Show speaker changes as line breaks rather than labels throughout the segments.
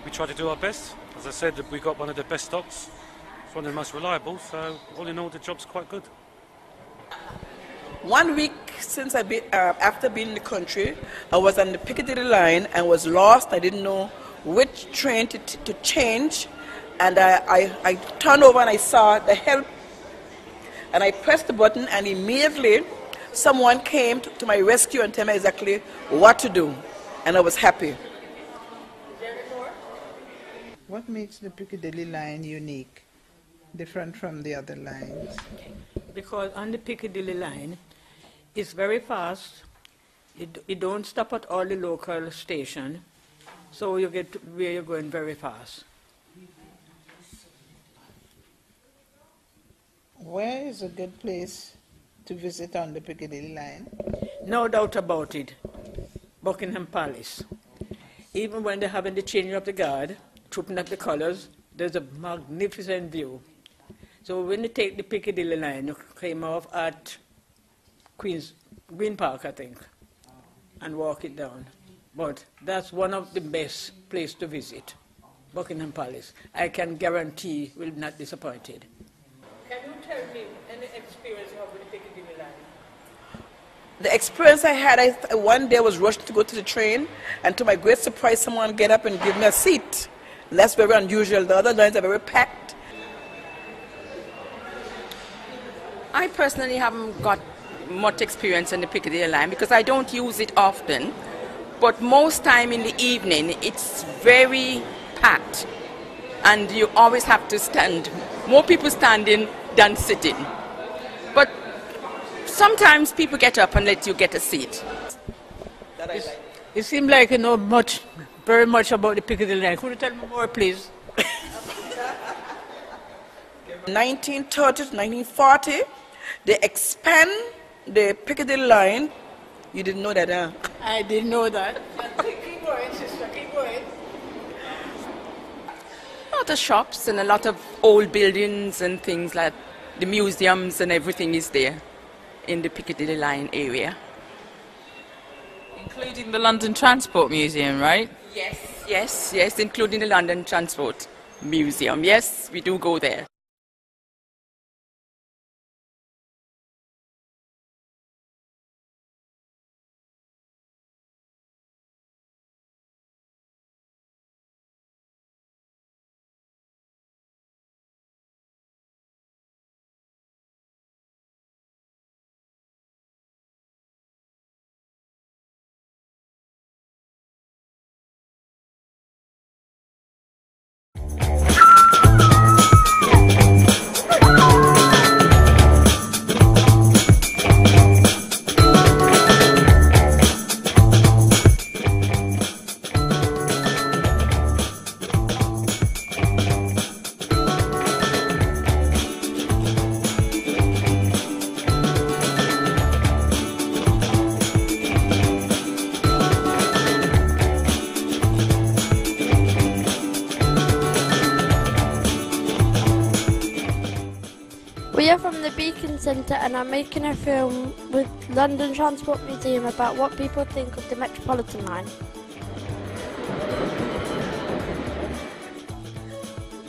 we try to do our best. As I said, we got one of the best stocks. It's one of the most reliable, so all in all the job's quite good.
1 week since after being in the country, I was on the Piccadilly line and was lost. I didn't know which train to change, and I turned over and I saw the help, and I pressed the button, and immediately someone came to my rescue and told me exactly what to do, and I was happy.
What makes the Piccadilly line unique, different from the other lines?
Because on the Piccadilly line, it's very fast. It don't stop at all the local station, so you get where you're going very fast.
Where is a good place to visit on the Piccadilly line?
No doubt about it, Buckingham Palace. Even when they're having the changing of the guard, trooping up the colours, there's a magnificent view. So when you take the Piccadilly line, you came off at Green Park, I think, and walk it down. But that's one of the best places to visit, Buckingham Palace. I can guarantee will not be disappointed. Can you tell me any experience you have with the Piccadilly line?
The experience I had, one day I was rushing to go to the train, and to my great surprise, someone get up and give me a seat. And that's very unusual. The other lines are very packed.
I personally haven't got much experience in the Piccadilly line because I don't use it often, but most time in the evening it's very packed and you always have to stand. More people standing than sitting. But sometimes people get up and let you get a seat.
It seems like you know very much about the Piccadilly line. Could you tell me more, please?
1930 to 1940, they expand the Piccadilly line. You didn't know that, huh?
I didn't know that. Keep going, sister, keep going.
A lot of shops and a lot of old buildings and things like the museums and everything is there in the Piccadilly line area.
Including the London Transport Museum, right?
Yes, including the London Transport Museum. Yes, we do go there.
We are from the Beacon Centre and are making a film with London Transport Museum about what people think of the Metropolitan line.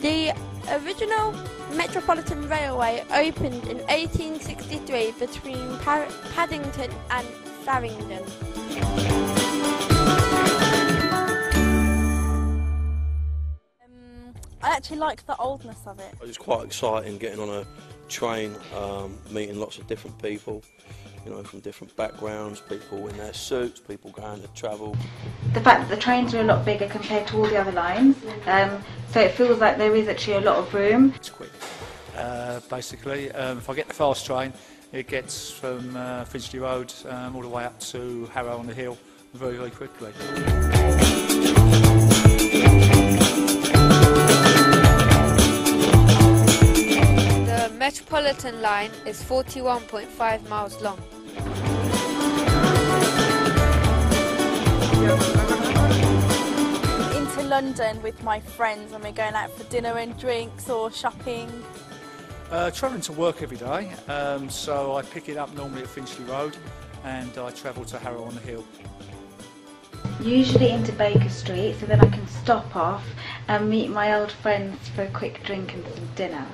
The original Metropolitan Railway opened in 1863 between Paddington and Farringdon.
I actually like the oldness of it.
It was quite exciting getting on a train, meeting lots of different people, you know, from different backgrounds, people in their suits, people going to travel.
The fact that the trains are a lot bigger compared to all the other lines, so it feels like there is actually a lot of room.
It's quick. Basically, if I get the fast train, it gets from Finchley Road all the way up to Harrow on the Hill very, very quickly.
The Metropolitan line is 41.5 miles long.
Into London with my friends when we're going out for dinner and drinks or shopping.
Travelling to work every day, so I pick it up normally at Finchley Road and I travel to Harrow on the Hill.
Usually into Baker Street, so then I can stop off and meet my old friends for a quick drink and some dinner.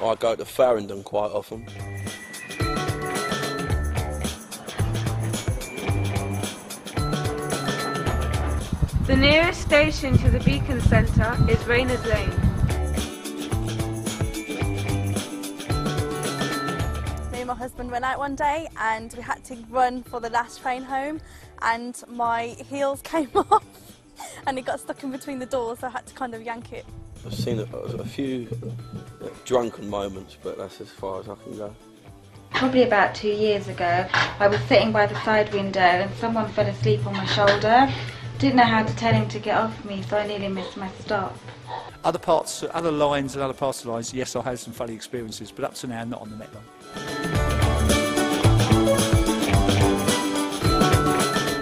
I go to Farringdon quite often.
The nearest station to the Beacon Centre is Rayners Lane.
Me and my husband went out one day and we had to run for the last train home, and my heels came off and it got stuck in between the doors, so I had to kind of yank it.
I've seen a few drunken moments, but that's as far as I can go.
Probably about 2 years ago, I was sitting by the side window and someone fell asleep on my shoulder. Didn't know how to tell him to get off me, so I nearly missed my stop.
Other lines and other parts of the lines, yes, I had some funny experiences, but up to now, not on the Met line.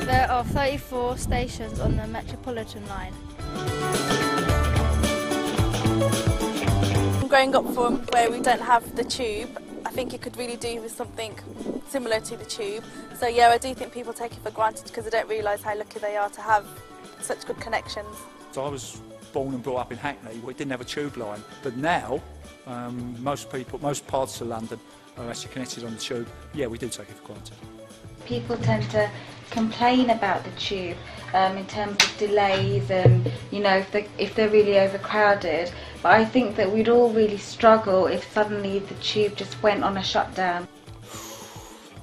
There are 34 stations on the Metropolitan line.
Growing up from where we don't have the tube, I think it could really do with something similar to the tube. So yeah, I do think people take it for granted because they don't realise how lucky they are to have such good connections.
So I was born and brought up in Hackney, we didn't have a tube line, but now most parts of London are actually connected on the tube. Yeah, we do take it for granted.
People tend to complain about the tube in terms of delays and, you know, if they're really overcrowded. But I think that we'd all really struggle if suddenly the tube just went on a shutdown.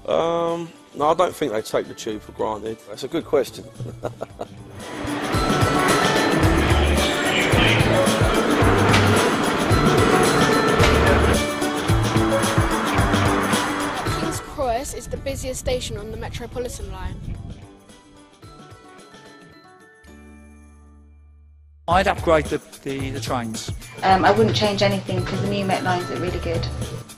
No, I don't think they take the tube for granted. That's a good question.
King's Cross is the busiest station on the Metropolitan line.
I'd upgrade the trains.
I wouldn't change anything because the new Met lines are really good.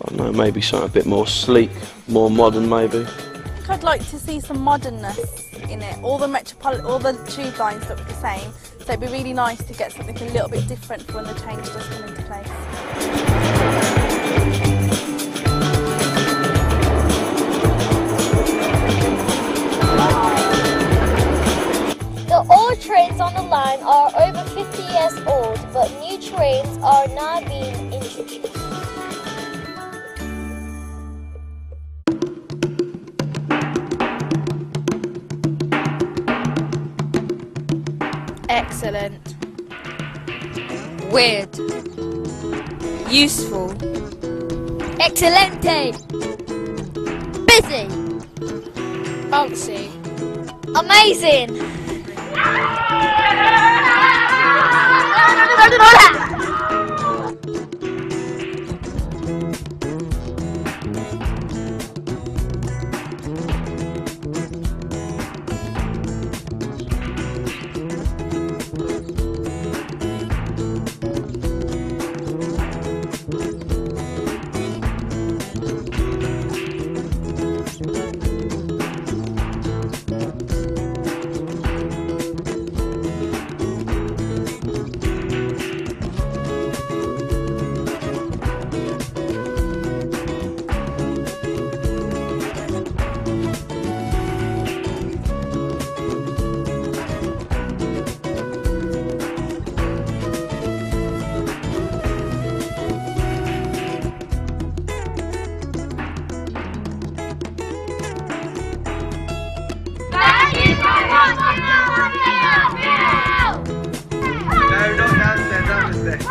I don't know, maybe something a bit more sleek, more modern maybe.
I think I'd like to see some modernness in it. All the tube lines look the same, so it'd be really nice to get something a little bit different for when the change does come into place.
The old trains on the line are over 50 years old, but new trains are now being introduced.
Excellent. Weird. Useful.
Excelente! Busy!
Bouncy.
Amazing!
No, not downstairs, upstairs.